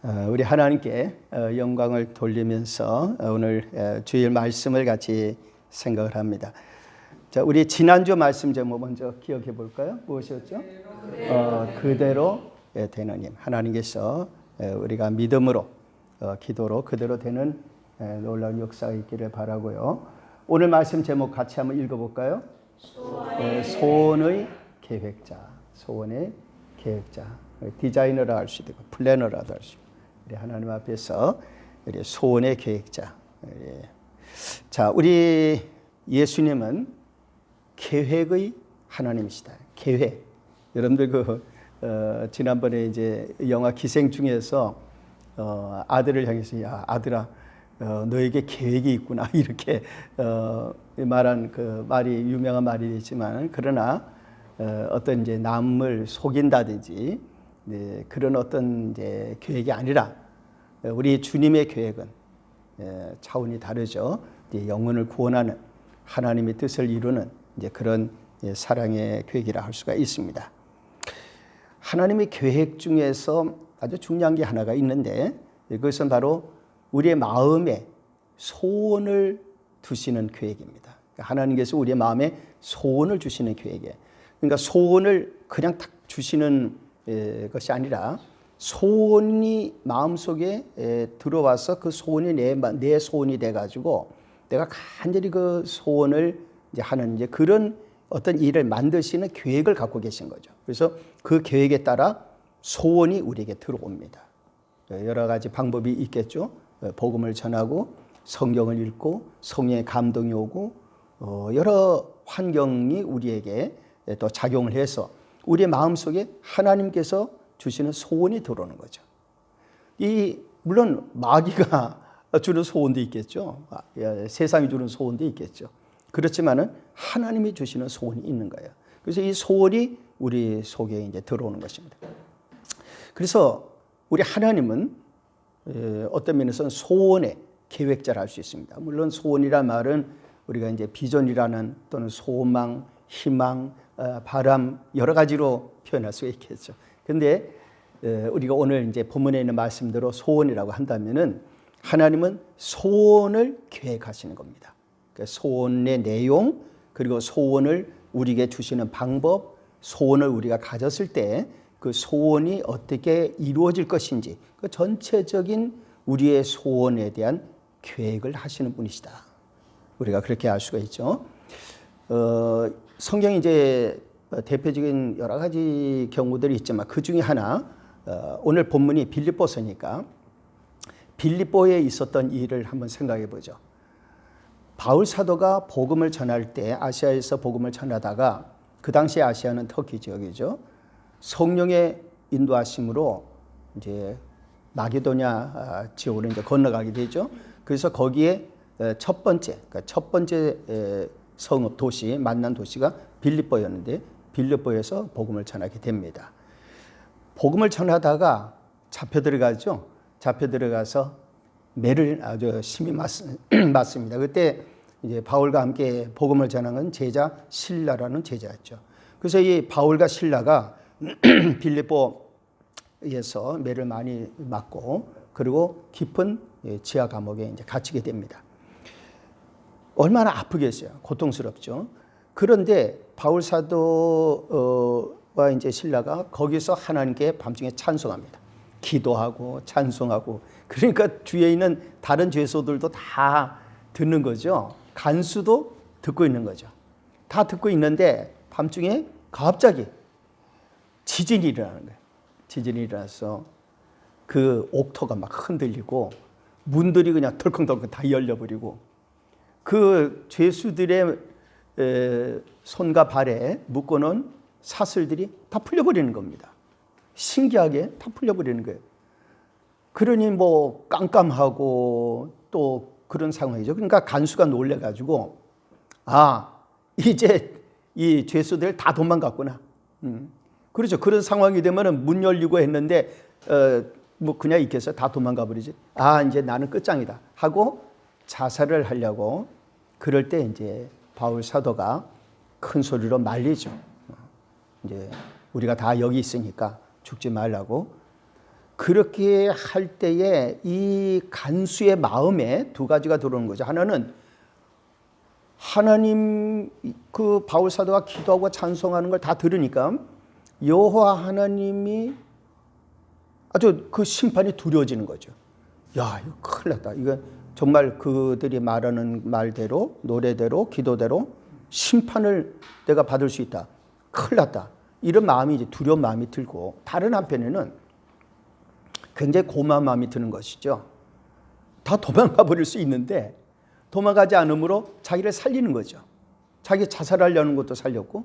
우리 하나님께 영광을 돌리면서 오늘 주일 말씀을 같이 생각을 합니다. 자, 우리 지난주 말씀 제목 먼저 기억해 볼까요? 무엇이었죠? 그대로 되는 힘. 하나님께서 우리가 믿음으로 기도로 그대로 되는 놀라운 역사가 있기를 바라고요. 오늘 말씀 제목 같이 한번 읽어볼까요? 소원의 계획자. 소원의 계획자. 디자이너라 할 수도 있고 플래너라도 할 수 있고 우리 하나님 앞에서 우리 소원의 계획자. 자, 우리 예수님은 계획의 하나님이시다. 계획. 여러분들 지난번에 이제 영화 기생충에서 아들을 향해서 야 아들아 너에게 계획이 있구나 이렇게 말한 그 말이 유명한 말이지만 그러나 어떤 이제 남을 속인다든지 그런 어떤 이제 계획이 아니라 우리 주님의 계획은 차원이 다르죠. 영혼을 구원하는 하나님의 뜻을 이루는 이제 그런 사랑의 계획이라 할 수가 있습니다. 하나님의 계획 중에서 아주 중요한 게 하나가 있는데 그것은 바로 우리의 마음에 소원을 두시는 계획입니다. 하나님께서 우리의 마음에 소원을 주시는 계획이에요. 그러니까 소원을 그냥 딱 주시는 것이 아니라 소원이 마음속에 들어와서 그 소원이 내 소원이 돼가지고 내가 간절히 그 소원을 이제 하는 이제 그런 어떤 일을 만드시는 계획을 갖고 계신 거죠. 그래서 그 계획에 따라 소원이 우리에게 들어옵니다. 여러 가지 방법이 있겠죠. 복음을 전하고 성경을 읽고 성령의 감동이 오고 여러 환경이 우리에게 또 작용을 해서 우리의 마음속에 하나님께서 주시는 소원이 들어오는 거죠. 물론 마귀가 주는 소원도 있겠죠. 세상이 주는 소원도 있겠죠. 그렇지만은 하나님이 주시는 소원이 있는 거예요. 그래서 이 소원이 우리 속에 이제 들어오는 것입니다. 그래서 우리 하나님은 어떤 면에서는 소원의 계획자라 할 수 있습니다. 물론 소원이란 말은 우리가 이제 비전이라는 또는 소망, 희망, 바람 여러 가지로 표현할 수가 있겠죠. 그런데 우리가 오늘 이제 본문에 있는 말씀대로 소원이라고 한다면은 하나님은 소원을 계획하시는 겁니다. 그러니까 소원의 내용 그리고 소원을 우리에게 주시는 방법, 소원을 우리가 가졌을 때 그 소원이 어떻게 이루어질 것인지 그 전체적인 우리의 소원에 대한 계획을 하시는 분이시다. 우리가 그렇게 알 수가 있죠. 성경이 이제 대표적인 여러 가지 경우들이 있지만 그 중에 하나 오늘 본문이 빌립보서니까 빌립보에 있었던 일을 한번 생각해 보죠. 바울 사도가 복음을 전할 때 아시아에서 복음을 전하다가 그 당시 아시아는 터키 지역이죠. 성령의 인도하심으로 이제 마게도냐 지역으로 이제 건너가게 되죠. 그래서 거기에 첫 번째 성읍 도시 만난 도시가 빌립보였는데 빌립보에서 복음을 전하게 됩니다. 복음을 전하다가 잡혀 들어가죠. 잡혀 들어가서 매를 아주 심히 맞습니다. 그때 이제 바울과 함께 복음을 전한 건 제자 실라라는 제자였죠. 그래서 이 바울과 실라가 빌립보에서 매를 많이 맞고 그리고 깊은 지하 감옥에 이제 갇히게 됩니다. 얼마나 아프겠어요. 고통스럽죠. 그런데 바울 사도와 이제 실라가 거기서 하나님께 밤중에 찬송합니다. 기도하고 찬송하고 그러니까 주위에 있는 다른 죄수들도 다 듣는 거죠. 간수도 듣고 있는 거죠. 다 듣고 있는데 밤중에 갑자기 지진이 일어나는 거예요. 지진이 일어나서 그 옥토가 막 흔들리고 문들이 그냥 덜컹덜컹 다 열려버리고 그 죄수들의 손과 발에 묶어놓은 사슬들이 다 풀려버리는 겁니다. 신기하게 다 풀려버리는 거예요. 그러니 뭐 깜깜하고 또 그런 상황이죠. 그러니까 간수가 놀래가지고 이제 이 죄수들 다 도망갔구나. 그렇죠. 그런 상황이 되면은 문 열리고 했는데 뭐 그냥 있겠어요. 다 도망가 버리지. 이제 나는 끝장이다 하고 자살을 하려고 그럴 때 이제 바울 사도가 큰 소리로 말리죠. 이제 우리가 다 여기 있으니까 죽지 말라고. 그렇게 할 때에 이 간수의 마음에 두 가지가 들어오는 거죠. 하나는 하나님, 그 바울 사도가 기도하고 찬송하는 걸 다 들으니까 여호와 하나님이 아주 그 심판이 두려워지는 거죠. 야, 이거 큰일 났다. 이거 정말 그들이 말하는 말대로, 노래대로, 기도대로 심판을 내가 받을 수 있다. 큰일 났다. 이런 마음이 이제 두려운 마음이 들고, 다른 한편에는 굉장히 고마운 마음이 드는 것이죠. 다 도망가 버릴 수 있는데 도망가지 않으므로 자기를 살리는 거죠. 자기 자살하려는 것도 살렸고,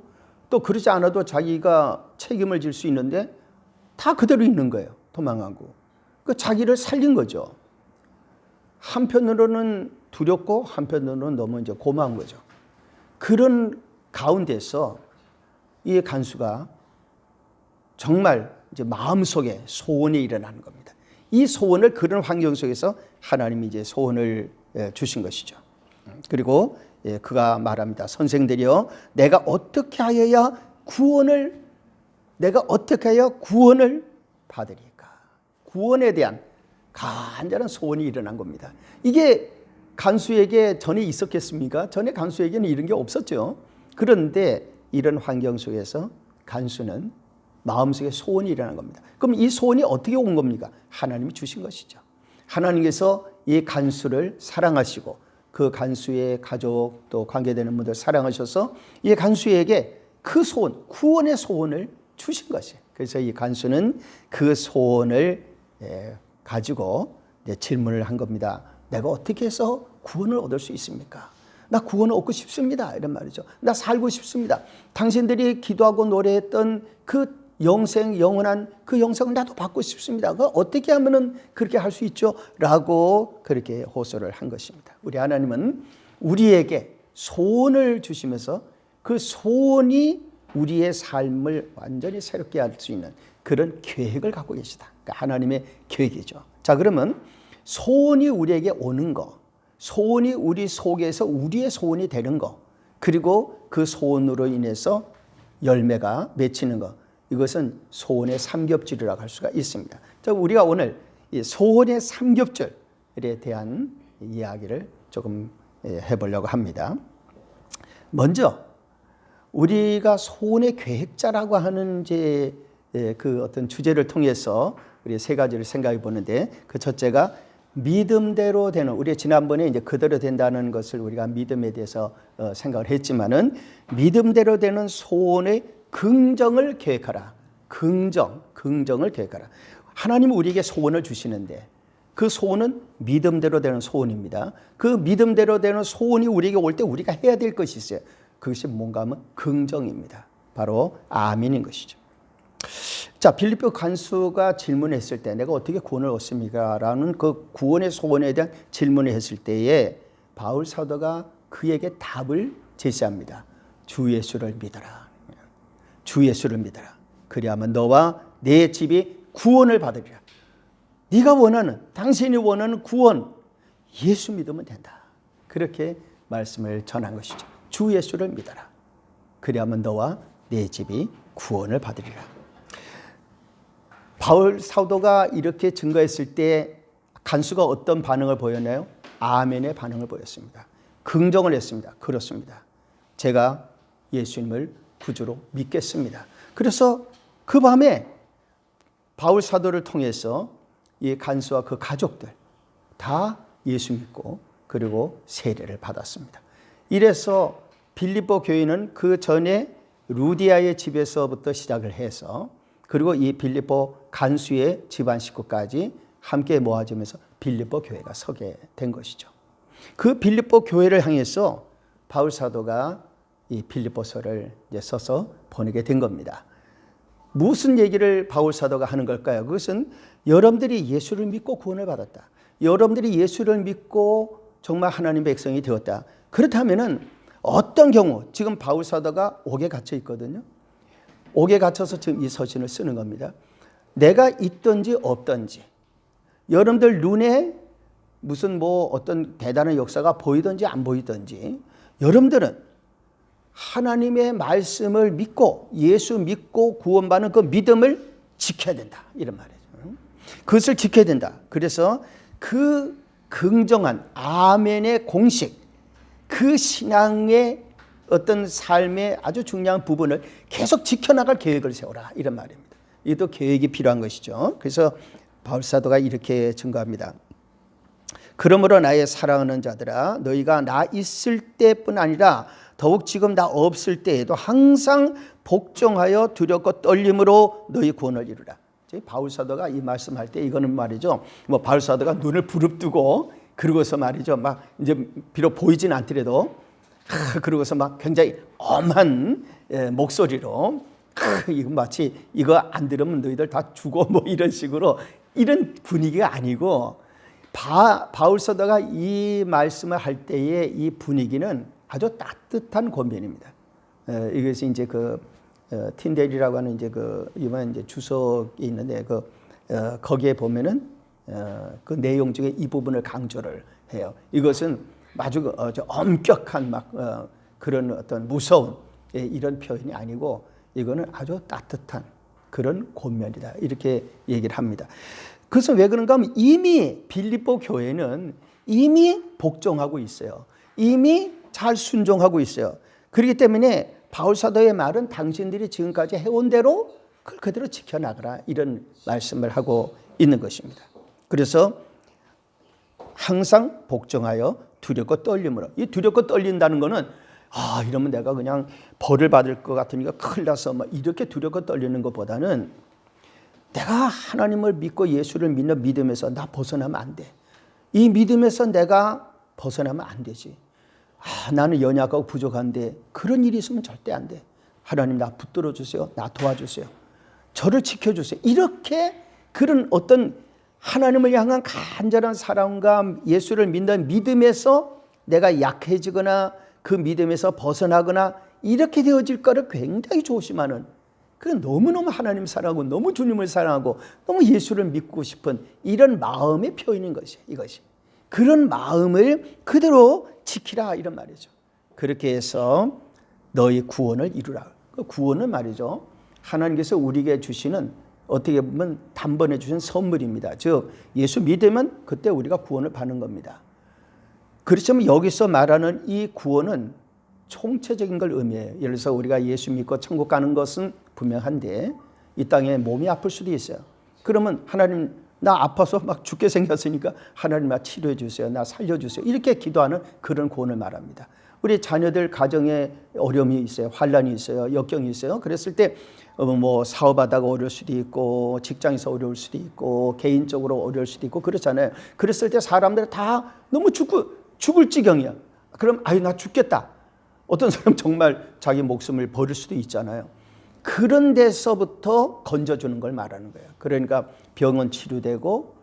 또 그러지 않아도 자기가 책임을 질 수 있는데 다 그대로 있는 거예요. 도망가고. 그 자기를 살린 거죠. 한편으로는 두렵고 한편으로는 너무 이제 고마운 거죠. 그런 가운데서 이 간수가 정말 이제 마음속에 소원이 일어나는 겁니다. 이 소원을 그런 환경 속에서 하나님이 이제 소원을 주신 것이죠. 그리고 그가 말합니다. 선생들이여, 내가 어떻게 하여야 구원을 받으리까? 구원에 대한 간절한 소원이 일어난 겁니다. 이게 간수에게 전에 있었겠습니까? 전에 간수에게는 이런 게 없었죠. 그런데 이런 환경 속에서 간수는 마음속에 소원이 일어난 겁니다. 그럼 이 소원이 어떻게 온 겁니까? 하나님이 주신 것이죠. 하나님께서 이 간수를 사랑하시고 그 간수의 가족 또 관계되는 분들 사랑하셔서 이 간수에게 그 소원, 구원의 소원을 주신 것이에요. 그래서 이 간수는 그 소원을 가지고 질문을 한 겁니다. 내가 어떻게 해서 구원을 얻을 수 있습니까? 나 구원을 얻고 싶습니다. 이런 말이죠. 나 살고 싶습니다. 당신들이 기도하고 노래했던 그 영생, 영원한 그 영생을 나도 받고 싶습니다. 그 어떻게 하면은 그렇게 할 수 있죠? 라고 그렇게 호소를 한 것입니다. 우리 하나님은 우리에게 소원을 주시면서 그 소원이 우리의 삶을 완전히 새롭게 할 수 있는 그런 계획을 갖고 계시다. 그러니까 하나님의 계획이죠. 자, 그러면 소원이 우리에게 오는 거, 소원이 우리 속에서 우리의 소원이 되는 거, 그리고 그 소원으로 인해서 열매가 맺히는 거, 이것은 소원의 삼겹줄이라고 할 수가 있습니다. 자, 우리가 오늘 이 소원의 삼겹줄에 대한 이야기를 조금 해보려고 합니다. 먼저 우리가 소원의 계획자라고 하는 이제 그 어떤 주제를 통해서 우리 세 가지를 생각해 보는데, 그 첫째가 믿음대로 되는, 우리 지난번에 이제 그대로 된다는 것을 우리가 믿음에 대해서 생각을 했지만은, 믿음대로 되는 소원의 긍정을 계획하라. 긍정을 계획하라. 하나님은 우리에게 소원을 주시는데 그 소원은 믿음대로 되는 소원입니다. 그 믿음대로 되는 소원이 우리에게 올 때 우리가 해야 될 것이 있어요. 그것이 뭔가 하면 긍정입니다. 바로 아멘인 것이죠. 자, 빌립보 간수가 질문했을 때 내가 어떻게 구원을 얻습니까? 라는 그 구원의 소원에 대한 질문을 했을 때에 바울 사도가 그에게 답을 제시합니다. 주 예수를 믿어라. 주 예수를 믿어라. 그리하면 너와 내 집이 구원을 받으리라. 네가 원하는, 당신이 원하는 구원, 예수 믿으면 된다. 그렇게 말씀을 전한 것이죠. 주 예수를 믿어라. 그리하면 너와 내 집이 구원을 받으리라. 바울 사도가 이렇게 증거했을 때 간수가 어떤 반응을 보였나요? 아멘의 반응을 보였습니다. 긍정을 했습니다. 그렇습니다. 제가 예수님을 구주로 믿겠습니다. 그래서 그 밤에 바울 사도를 통해서 이 간수와 그 가족들 다 예수 믿고 그리고 세례를 받았습니다. 이래서 빌립보 교회는 그 전에 루디아의 집에서부터 시작을 해서 그리고 이 빌립보 간수의 집안 식구까지 함께 모아지면서 빌립보 교회가 서게 된 것이죠. 그 빌립보 교회를 향해서 바울 사도가 이 빌립보서를 이제 써서 보내게 된 겁니다. 무슨 얘기를 바울 사도가 하는 걸까요? 그것은 여러분들이 예수를 믿고 구원을 받았다. 여러분들이 예수를 믿고 정말 하나님의 백성이 되었다. 그렇다면은 어떤 경우, 지금 바울 사도가 옥에 갇혀 있거든요. 옥에 갇혀서 지금 이 서신을 쓰는 겁니다. 내가 있든지 없든지, 여러분들 눈에 무슨 뭐 어떤 대단한 역사가 보이든지 안 보이든지, 여러분들은 하나님의 말씀을 믿고 예수 믿고 구원받는 그 믿음을 지켜야 된다. 이런 말이죠. 그것을 지켜야 된다. 그래서 그 긍정한 아멘의 공식, 그 신앙의 어떤 삶의 아주 중요한 부분을 계속 지켜나갈 계획을 세워라, 이런 말입니다. 이것도 계획이 필요한 것이죠. 그래서 바울사도가 이렇게 증거합니다. 그러므로 나의 사랑하는 자들아, 너희가 나 있을 때뿐 아니라 더욱 지금 나 없을 때에도 항상 복종하여 두렵고 떨림으로 너희 구원을 이루라. 바울사도가 이 말씀할 때 이거는 말이죠, 뭐 바울사도가 눈을 부릅뜨고 그러고서 말이죠, 막 이제 비록 보이진 않더라도 그러고서 막 굉장히 엄한 목소리로 이거 마치 이거 안 들으면 너희들 다 죽어, 뭐 이런 식으로, 이런 분위기가 아니고, 바울사도가 이 말씀을 할 때의 이 분위기는 아주 따뜻한 권면입니다. 이것이 이제 그 틴델이라고 하는 이제 그 이번 이제 주석이 있는데 거기에 보면은 그 내용 중에 이 부분을 강조를 해요. 이것은 아주 엄격한 막 그런 어떤 무서운 이런 표현이 아니고, 이거는 아주 따뜻한 그런 권면이다, 이렇게 얘기를 합니다. 그래서 왜 그런가 하면 이미 빌립보 교회는 이미 복종하고 있어요. 이미 잘 순종하고 있어요. 그렇기 때문에 바울사도의 말은 당신들이 지금까지 해온 대로 그걸 그대로 지켜나가라, 이런 말씀을 하고 있는 것입니다. 그래서 항상 복종하여 두렵고 떨림으로, 이 두렵고 떨린다는 거는 이러면 내가 그냥 벌을 받을 것 같으니까 큰일 나서 막 이렇게 두렵고 떨리는 것보다는 내가 하나님을 믿고 예수를 믿는 믿음에서 나 벗어나면 안 돼. 이 믿음에서 내가 벗어나면 안 되지. 나는 연약하고 부족한데 그런 일이 있으면 절대 안 돼. 하나님 나 붙들어 주세요. 나 도와주세요. 저를 지켜주세요. 이렇게 그런 어떤 하나님을 향한 간절한 사랑과 예수를 믿는 믿음에서 내가 약해지거나 그 믿음에서 벗어나거나 이렇게 되어질 거를 굉장히 조심하는, 그 너무너무 하나님 사랑하고 너무 주님을 사랑하고 너무 예수를 믿고 싶은 이런 마음의 표현인 것이, 이것이 그런 마음을 그대로 지키라, 이런 말이죠. 그렇게 해서 너희 구원을 이루라. 그 구원은 말이죠, 하나님께서 우리에게 주시는, 어떻게 보면 단번에 주신 선물입니다. 즉 예수 믿으면 그때 우리가 구원을 받는 겁니다. 그렇지만 여기서 말하는 이 구원은 총체적인 걸 의미해요. 예를 들어서 우리가 예수 믿고 천국 가는 것은 분명한데 이 땅에 몸이 아플 수도 있어요. 그러면 하나님, 나 아파서 막 죽게 생겼으니까 하나님 나 치료해 주세요, 나 살려주세요, 이렇게 기도하는 그런 구원을 말합니다. 우리 자녀들 가정에 어려움이 있어요, 환란이 있어요, 역경이 있어요. 그랬을 때 뭐 사업하다가 어려울 수도 있고, 직장에서 어려울 수도 있고, 개인적으로 어려울 수도 있고 그렇잖아요. 그랬을 때 사람들은 다 너무 죽을 지경이야. 그럼 나 죽겠다. 어떤 사람 정말 자기 목숨을 버릴 수도 있잖아요. 그런 데서부터 건져주는 걸 말하는 거예요. 그러니까 병은 치료되고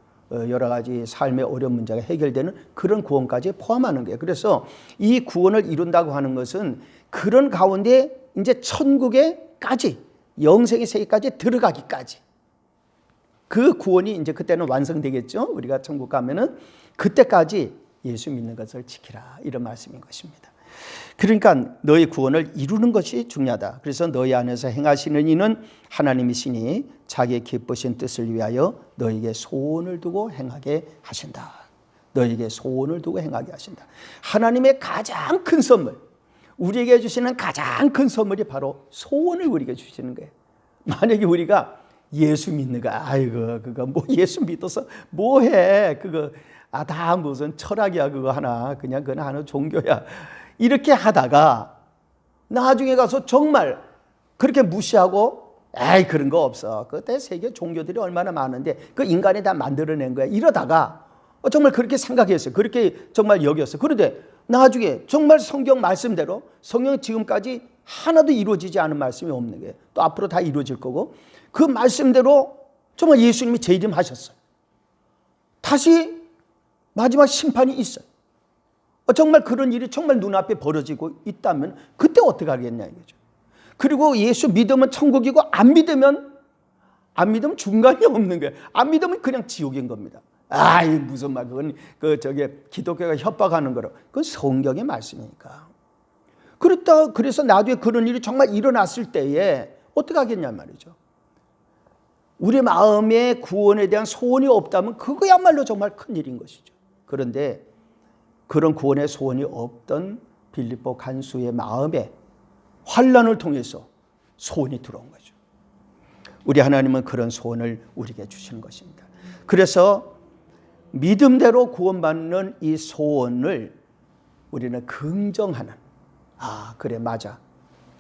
여러 가지 삶의 어려운 문제가 해결되는 그런 구원까지 포함하는 거예요. 그래서 이 구원을 이룬다고 하는 것은 그런 가운데 이제 천국에까지, 영생의 세계까지 들어가기까지, 그 구원이 이제 그때는 완성되겠죠. 우리가 천국 가면은 그때까지 예수 믿는 것을 지키라, 이런 말씀인 것입니다. 그러니까 너희 구원을 이루는 것이 중요하다. 그래서 너희 안에서 행하시는 이는 하나님이시니 자기의 기쁘신 뜻을 위하여 너희에게 소원을 두고 행하게 하신다. 너희에게 소원을 두고 행하게 하신다. 하나님의 가장 큰 선물, 우리에게 주시는 가장 큰 선물이 바로 소원을 우리에게 주시는 거예요. 만약에 우리가 예수 믿는 거, 아이고 그거 뭐 예수 믿어서 뭐해, 그거 다 무슨 철학이야, 그거 하나, 그냥 그건 하나 종교야, 이렇게 하다가 나중에 가서 정말 그렇게 무시하고 그런 거 없어, 그때 세계 종교들이 얼마나 많은데 그 인간이 다 만들어낸 거야, 이러다가 정말 그렇게 생각했어요. 그렇게 정말 여겼어요. 그런데 나중에 정말 성경 말씀대로, 성경 지금까지 하나도 이루어지지 않은 말씀이 없는 거예요. 또 앞으로 다 이루어질 거고, 그 말씀대로 정말 예수님이 재림하셨어요. 다시 마지막 심판이 있어요. 정말 그런 일이 정말 눈앞에 벌어지고 있다면 그때 어떻게 하겠냐 이거죠. 그리고 예수 믿으면 천국이고 안 믿으면 중간이 없는 거예요. 안 믿으면 그냥 지옥인 겁니다. 무슨 말, 그건 기독교가 협박하는 거로, 그건 성경의 말씀이니까. 그래서 나중에 그런 일이 정말 일어났을 때에 어떻게 하겠냐 말이죠. 우리 마음에 구원에 대한 소원이 없다면 그거야말로 정말 큰일인 것이죠. 그런데 그런 구원의 소원이 없던 빌립보 간수의 마음에 환난을 통해서 소원이 들어온 거죠. 우리 하나님은 그런 소원을 우리에게 주시는 것입니다. 그래서 믿음대로 구원받는 이 소원을 우리는 긍정하는, 그래 맞아,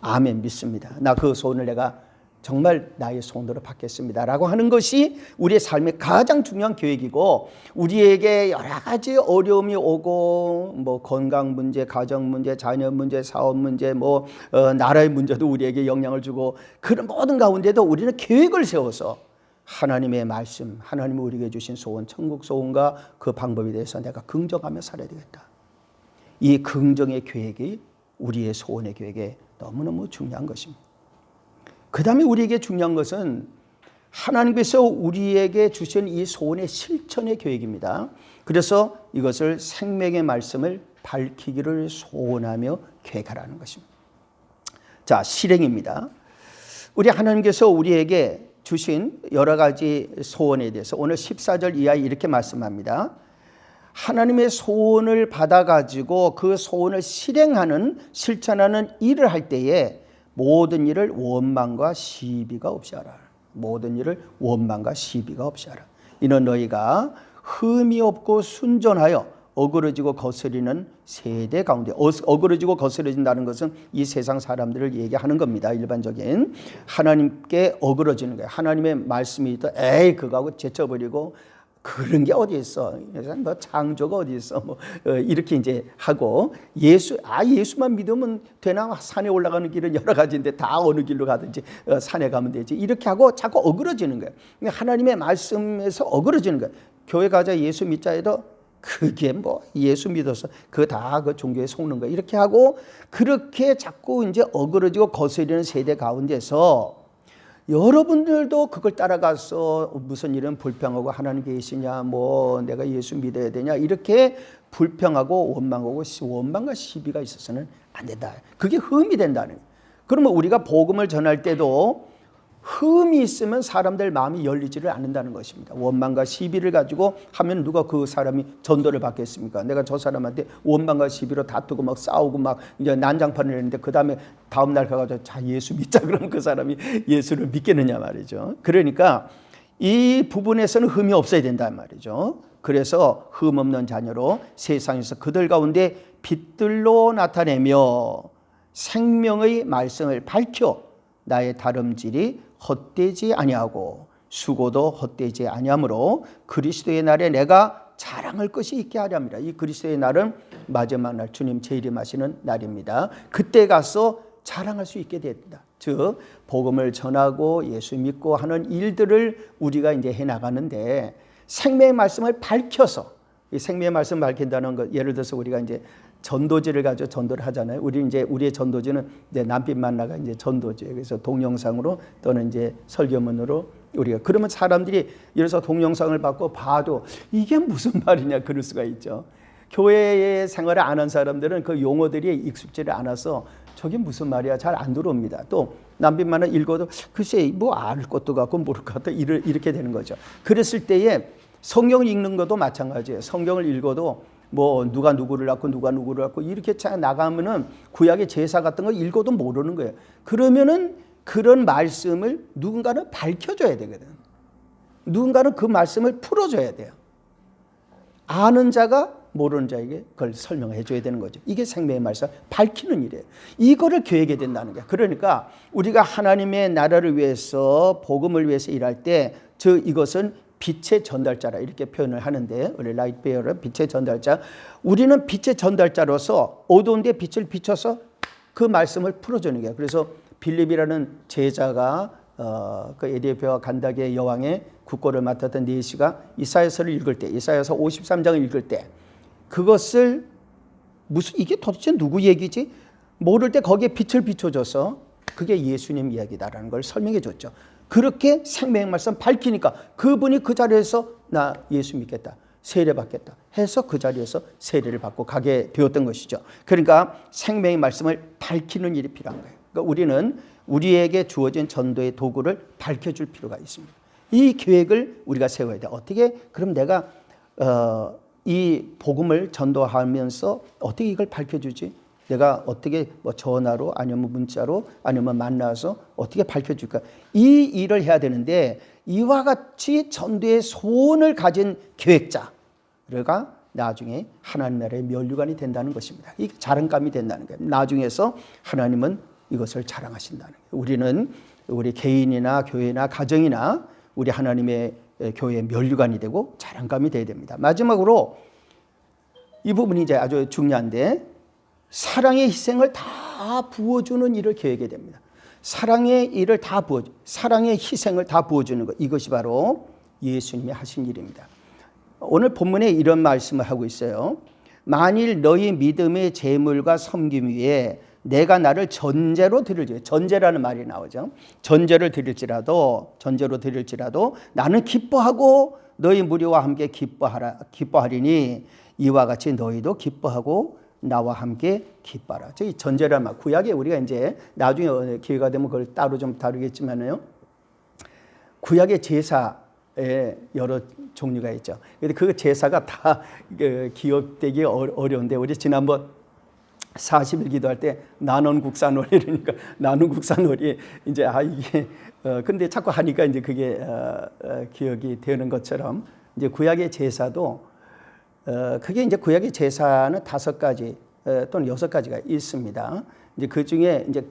아멘 믿습니다, 나 그 소원을 내가 정말 나의 소원으로 받겠습니다 라고 하는 것이 우리의 삶의 가장 중요한 계획이고, 우리에게 여러 가지 어려움이 오고 뭐 건강 문제, 가정 문제, 자녀 문제, 사업 문제, 나라의 문제도 우리에게 영향을 주고, 그런 모든 가운데도 우리는 계획을 세워서 하나님의 말씀, 하나님이 우리에게 주신 소원, 천국 소원과 그 방법에 대해서 내가 긍정하며 살아야 되겠다. 이 긍정의 계획이 우리의 소원의 계획에 너무너무 중요한 것입니다. 그 다음에 우리에게 중요한 것은 하나님께서 우리에게 주신 이 소원의 실천의 계획입니다. 그래서 이것을 생명의 말씀을 밝히기를 소원하며 계획하라는 것입니다. 자, 실행입니다. 우리 하나님께서 우리에게 주신 여러 가지 소원에 대해서 오늘 14절 이하에 이렇게 말씀합니다. 하나님의 소원을 받아가지고 그 소원을 실천하는 일을 할 때에 모든 일을 원망과 시비가 없이 하라. 모든 일을 원망과 시비가 없이 하라. 이는 너희가 흠이 없고 순전하여 어그러지고 거스리는 세대 가운데, 어그러지고 거스러진다는 것은 이 세상 사람들을 얘기하는 겁니다. 일반적인 하나님께 어그러지는 거예요. 하나님의 말씀이 있다, 에이 그거하고 제쳐버리고 그런 게 어디 있어? 뭐 창조가 어디 있어? 이렇게 이제 하고 예수만 믿으면 되나? 산에 올라가는 길은 여러 가지인데 다 어느 길로 가든지 산에 가면 되지. 이렇게 하고 자꾸 어그러지는 거예요. 하나님의 말씀에서 어그러지는 거예요. 교회 가자, 예수 믿자 해도 그게 예수 믿어서 그 다 그 종교에 속는 거예요. 이렇게 하고 그렇게 자꾸 이제 어그러지고 거스리는 세대 가운데서 여러분들도 그걸 따라가서 무슨 일은 불평하고 하나님 계시냐, 내가 예수 믿어야 되냐, 이렇게 불평하고 원망과 시비가 있어서는 안 된다. 그게 흠이 된다는 거예요. 그러면 우리가 복음을 전할 때도 흠이 있으면 사람들 마음이 열리지를 않는다는 것입니다. 원망과 시비를 가지고 하면 누가 그 사람이 전도를 받겠습니까? 내가 저 사람한테 원망과 시비로 다투고 막 싸우고 막 이제 난장판을 했는데 그 다음에 다음 날 가가지고 자 예수 믿자 그러면 그 사람이 예수를 믿겠느냐 말이죠. 그러니까 이 부분에서는 흠이 없어야 된단 말이죠. 그래서 흠 없는 자녀로 세상에서 그들 가운데 빛들로 나타내며 생명의 말씀을 밝혀 나의 다름질이 헛되지 아니하고 수고도 헛되지 아니하므로 그리스도의 날에 내가 자랑할 것이 있게 하렵니다. 이 그리스도의 날은 마지막 날 주님 재림하시는 날입니다. 그때 가서 자랑할 수 있게 된다. 즉 복음을 전하고 예수 믿고 하는 일들을 우리가 이제 해나가는데 생명의 말씀을 밝혀서, 이 생명의 말씀을 밝힌다는 것, 예를 들어서 우리가 이제 전도지를 가지고 전도를 하잖아요. 우리의 전도지는 이제 남빛 만나가 이제 전도지예요. 그래서 동영상으로 또는 이제 설교문으로 우리가, 그러면 사람들이 이래서 동영상을 받고 봐도 이게 무슨 말이냐 그럴 수가 있죠. 교회의 생활을 안 한 사람들은 그 용어들이 익숙지를 않아서 저게 무슨 말이야 잘 안 들어옵니다. 또 남빛 만나 읽어도 글쎄 알 것도 같고 모를 것 같다 이렇게 되는 거죠. 그랬을 때에 성경을 읽는 것도 마찬가지예요. 성경을 읽어도 누가 누구를 낳고 누가 누구를 낳고 이렇게 나가면은 구약의 제사 같은 거 읽어도 모르는 거예요. 그러면은 그런 말씀을 누군가는 밝혀줘야 되거든. 누군가는 그 말씀을 풀어줘야 돼요. 아는 자가 모르는 자에게 그걸 설명해 줘야 되는 거죠. 이게 생명의 말씀 밝히는 일이에요. 이거를 계획해야 된다는 거예요. 그러니까 우리가 하나님의 나라를 위해서 복음을 위해서 일할 때 이것은 빛의 전달자라 이렇게 표현을 하는데, 우리 라이트 베어러 빛의 전달자, 우리는 빛의 전달자로서 어두운 데 빛을 비춰서 그 말씀을 풀어주는 거예요. 그래서 빌립이라는 제자가 그 에디오피아와 간다게 여왕의 국고를 맡았던 네시가 이사야서를 읽을 때, 이사야서 53장을 읽을 때 그것을 이게 도대체 누구 얘기지? 모를 때 거기에 빛을 비춰줘서 그게 예수님 이야기다라는 걸 설명해 줬죠. 그렇게 생명의 말씀 밝히니까 그분이 그 자리에서 나 예수 믿겠다, 세례 받겠다 해서 그 자리에서 세례를 받고 가게 되었던 것이죠. 그러니까 생명의 말씀을 밝히는 일이 필요한 거예요. 그러니까 우리는 우리에게 주어진 전도의 도구를 밝혀줄 필요가 있습니다. 이 계획을 우리가 세워야 돼. 어떻게 그럼 내가 이 복음을 전도하면서 어떻게 이걸 밝혀주지? 내가 어떻게 뭐 전화로 아니면 문자로 아니면 만나서 어떻게 밝혀줄까? 이 일을 해야 되는데 이와 같이 전도의 소원을 가진 계획자가 나중에 하나님 나라의 면류관이 된다는 것입니다. 이게 자랑감이 된다는 거예요. 나중에서 하나님은 이것을 자랑하신다는 거예요. 우리는 우리 개인이나 교회나 가정이나 우리 하나님의 교회의 면류관이 되고 자랑감이 되어야 됩니다. 마지막으로 이 부분이 이제 아주 중요한데 사랑의 희생을 다 부어주는 일을 계획해야 됩니다. 사랑의 희생을 다 부어주는 것, 이것이 바로 예수님이 하신 일입니다. 오늘 본문에 이런 말씀을 하고 있어요. 만일 너희 믿음의 제물과 섬김 위에 내가 나를 전제로 드릴지라도, 전제라는 말이 나오죠. 전제로 드릴지라도 나는 기뻐하고 너희 무리와 함께 기뻐하리니 이와 같이 너희도 기뻐하고 나와 함께 기뻐하라. 저희 전제라는 말, 구약에 우리가 이제 나중에 기회가 되면 그걸 따로 좀 다루겠지만요. 구약의 제사에 여러 종류가 있죠. 근데 그 제사가 다 기억되기 어려운데 우리 지난번 40일 기도할 때 나눔 국사놀이 그러니까 나눔 국사놀이 이제 이게 근데 자꾸 하니까 이제 그게 기억이 되는 것처럼 이제 구약의 제사도 그게 이제 구약의 제사는 5가지 또는 6가지가 있습니다. 이제 그 중에 이제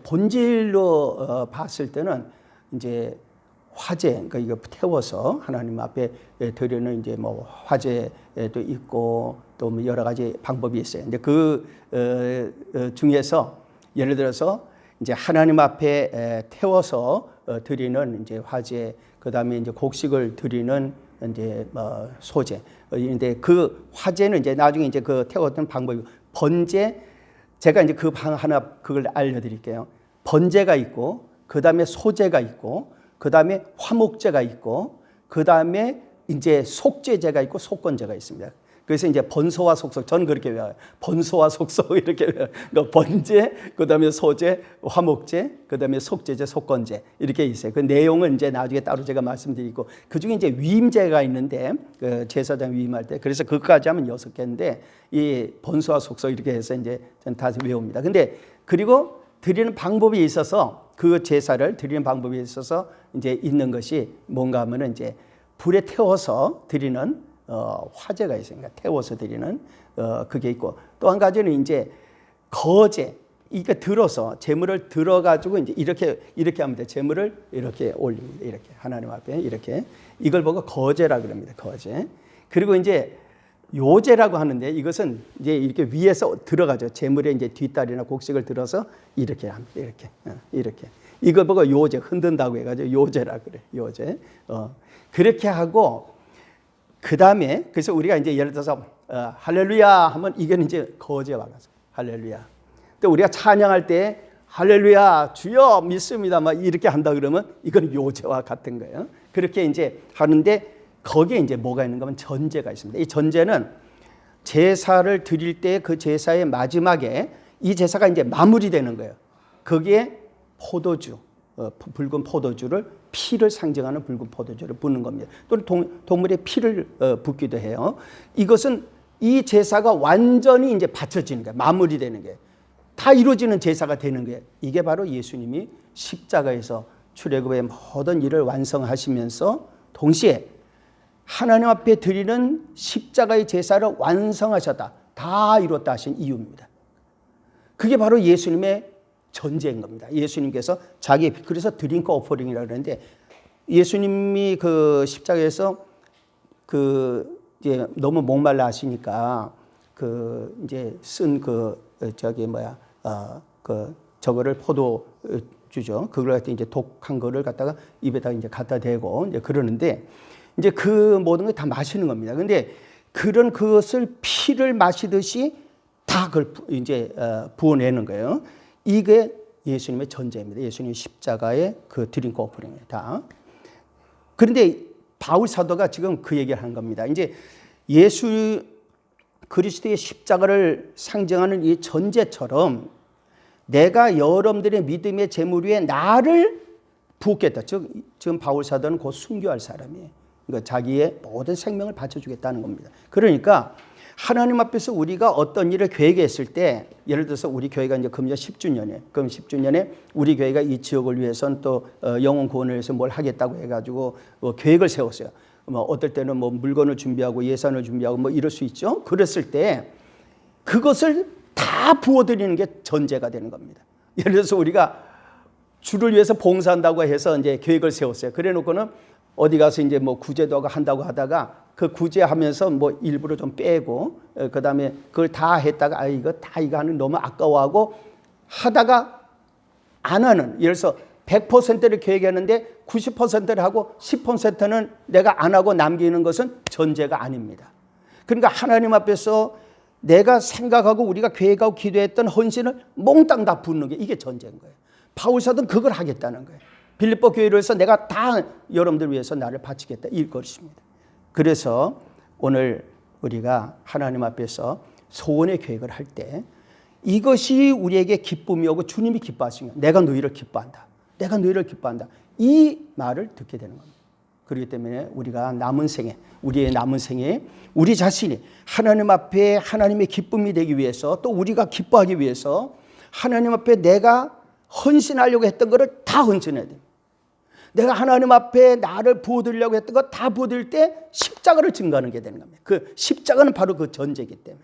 본질로 봤을 때는 이제 화제, 그러니까 이거 태워서 하나님 앞에 드리는 이제 뭐 화제도 있고 또 뭐 여러 가지 방법이 있어요. 근데 그 중에서 예를 들어서 이제 하나님 앞에 태워서 드리는 이제 화제, 그 다음에 이제 곡식을 드리는 이제 뭐 소제. 근데 그 화제는 이제 나중에 이제 그 태웠던 방법이 번제. 제가 이제 그 방 하나 그걸 알려드릴게요. 번제가 있고, 그 다음에 소제가 있고, 그 다음에 화목제가 있고, 그 다음에 이제 속죄제가 있고 속건제가 있습니다. 그래서 이제 번소와 속속, 저는 그렇게 외워요. 번소와 속속 이렇게 외워요. 그러니까 번제, 그 다음에 소제, 화목제, 그 다음에 속죄제, 속건제 이렇게 있어요. 그 내용은 이제 나중에 따로 제가 말씀드리고, 그 중에 이제 위임제가 있는데 그 제사장 위임할 때, 그래서 그것까지 하면 6개인데 이 번소와 속속 이렇게 해서 이제 전 다 외웁니다. 근데 그리고 드리는 방법이 있어서 그 제사를 드리는 방법이 있어서 이제 있는 것이 뭔가 하면은 이제 불에 태워서 드리는 화제가 있으니까 태워서 드리는 그게 있고, 또 한 가지는 이제 거제, 이게 들어서 제물을 들어가지고 이제 이렇게 하면 돼. 제물을 이렇게 올립니다. 이렇게 하나님 앞에 이렇게, 이걸 보고 거제라 그럽니다. 거제. 그리고 이제 요제라고 하는데 이것은 이제 이렇게 위에서 들어가죠. 제물의 이제 뒷다리나 곡식을 들어서 이렇게 합니다. 이렇게. 이걸 보고 요제, 흔든다고 해가지고 요제라 그래. 요제. 그렇게 하고, 그 다음에 그래서 우리가 이제 예를 들어서 할렐루야 하면 이건 이제 거제와 가서 할렐루야. 또 우리가 찬양할 때 할렐루야 주여 믿습니다 막 이렇게 한다 그러면 이건 요제와 같은 거예요. 그렇게 이제 하는데 거기에 이제 뭐가 있는가 하면 전제가 있습니다. 이 전제는 제사를 드릴 때 그 제사의 마지막에 이 제사가 이제 마무리되는 거예요. 거기에 포도주, 붉은 포도주를, 피를 상징하는 붉은 포도주를 붓는 겁니다. 또는 동물의 피를 붓기도 해요. 이것은 이 제사가 완전히 이제 바쳐지는 거예요. 마무리되는 게 다 이루어지는 제사가 되는 거예요. 이게 바로 예수님이 십자가에서 출애굽의 모든 일을 완성하시면서 동시에 하나님 앞에 드리는 십자가의 제사를 완성하셨다, 다 이뤘다 하신 이유입니다. 그게 바로 예수님의 전제인 겁니다. 예수님께서 그래서 드링크 오퍼링이라고 그러는데, 예수님이 그 십자가에서 이제 너무 목말라 하시니까 이제 쓴 저거를 포도주죠. 그걸 갖다 이제 독한 거를 갖다가 입에다 이제 갖다 대고 이제 그러는데, 이제 그 모든 걸 다 마시는 겁니다. 근데 그것을 피를 마시듯이 다 그걸 이제 부어내는 거예요. 이게 예수님의 전제입니다. 예수님 십자가의 그 드링크 오퍼링입니다. 그런데 바울 사도가 지금 그 얘기를 하는 겁니다. 이제 예수 그리스도의 십자가를 상징하는 이 전제처럼 내가 여러분들의 믿음의 제물 위에 나를 부었겠다. 즉 지금 바울 사도는 곧 순교할 사람이에요. 그러니까 자기의 모든 생명을 바쳐주겠다는 겁니다. 그러니까 하나님 앞에서 우리가 어떤 일을 계획했을 때, 예를 들어서 우리 교회가 이제 금년 10주년이에요. 그럼 10주년에 우리 교회가 이 지역을 위해서는 또 영혼 구원을 위해서 뭘 하겠다고 해가지고 계획을 세웠어요. 뭐 어떨 때는 뭐 물건을 준비하고 예산을 준비하고 뭐 이럴 수 있죠. 그랬을 때 그것을 다 부어드리는 게 전제가 되는 겁니다. 예를 들어서 우리가 주를 위해서 봉사한다고 해서 이제 계획을 세웠어요. 그래 놓고는 어디 가서 이제 뭐 구제도 한다고 하다가 그 구제하면서 뭐 일부러 좀 빼고 그다음에 그걸 다 했다가 이거 하는 너무 아까워하고 하다가 안 하는, 예를 들어서 100%를 계획했는데 90%를 하고 10%는 내가 안 하고 남기는 것은 전제가 아닙니다. 그러니까 하나님 앞에서 내가 생각하고 우리가 계획하고 기도했던 헌신을 몽땅 다 붓는 게 이게 전제인 거예요. 바울 사도는 그걸 하겠다는 거예요. 빌립보 교회를 해서 내가 다 여러분들 위해서 나를 바치겠다 이것입니다. 그래서 오늘 우리가 하나님 앞에서 소원의 계획을 할 때 이것이 우리에게 기쁨이 오고 주님이 기뻐하시는 거예요. 내가 너희를 기뻐한다. 내가 너희를 기뻐한다. 이 말을 듣게 되는 겁니다. 그렇기 때문에 우리가 남은 생에, 우리의 남은 생에 우리 자신이 하나님 앞에 하나님의 기쁨이 되기 위해서, 또 우리가 기뻐하기 위해서 하나님 앞에 내가 헌신하려고 했던 것을 다 헌신해야 됩니다. 내가 하나님 앞에 나를 부어드리려고 했던 거 다 부어드릴 때 십자가를 증거하는 게 되는 겁니다. 그 십자가는 바로 그 전제이기 때문에.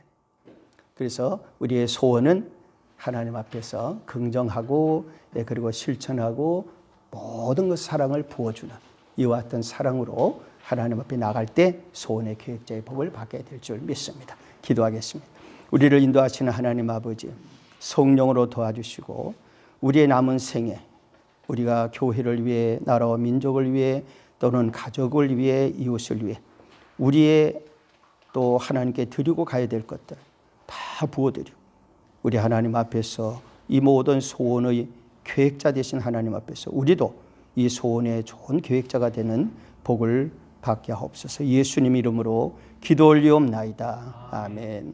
그래서 우리의 소원은 하나님 앞에서 긍정하고 그리고 실천하고 모든 것 사랑을 부어주는 이와 같은 사랑으로 하나님 앞에 나갈 때 소원의 계획자의 복을 받게 될 줄 믿습니다. 기도하겠습니다. 우리를 인도하시는 하나님 아버지, 성령으로 도와주시고 우리의 남은 생에 우리가 교회를 위해, 나라와 민족을 위해, 또는 가족을 위해, 이웃을 위해 우리의 또 하나님께 드리고 가야 될 것들 다 부어드리고 우리 하나님 앞에서 이 모든 소원의 계획자 되신 하나님 앞에서 우리도 이 소원의 좋은 계획자가 되는 복을 받게 하옵소서. 예수님 이름으로 기도 올리옵나이다. 아멘.